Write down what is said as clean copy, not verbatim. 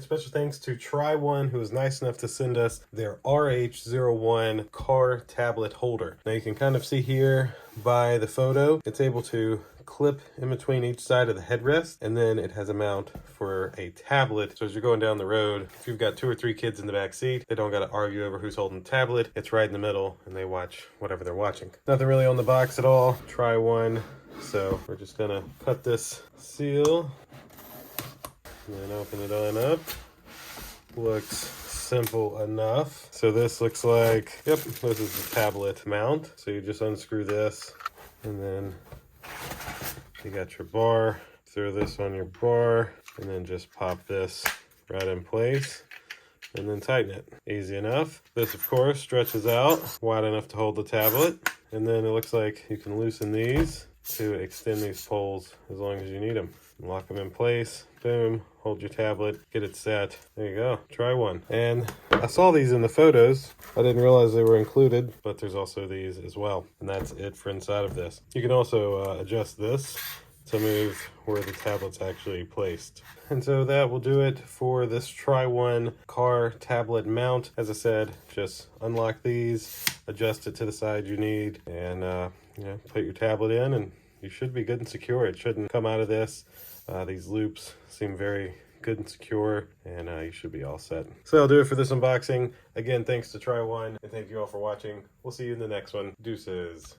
right, special thanks to Tryone, who was nice enough to send us their RH01 car tablet holder. Now you can kind of see here by the photo, it's able to clip in between each side of the headrest, and then it has a mount for a tablet. So as you're going down the road, if you've got 2 or 3 kids in the back seat, they don't got to argue over who's holding the tablet. It's right in the middle, and they watch whatever they're watching. Nothing really on the box at all. Tryone. So we're just gonna cut this seal and then open it on up. Looks simple enough. So this looks like, yep, this is the tablet mount. So you just unscrew this, and then you got your bar. Throw this on your bar, and then just pop this right in place, and then tighten it. Easy enough. This, of course, stretches out wide enough to hold the tablet, and then it looks like you can loosen these to extend these poles as long as you need them. Lock them in place. Boom. Hold your tablet. Get it set. There you go. Tryone. And I saw these in the photos. I didn't realize they were included, but there's also these as well. And that's it for inside of this. You can also adjust this to move where the tablet's actually placed. And so that will do it for this Tryone car tablet mount. As I said, just unlock these, adjust it to the side you need, and put your tablet in, and you should be good and secure. It shouldn't come out of this. These loops seem very good and secure, and you should be all set. So that'll do it for this unboxing. Again, thanks to Tryone, and thank you all for watching. We'll see you in the next one. Deuces.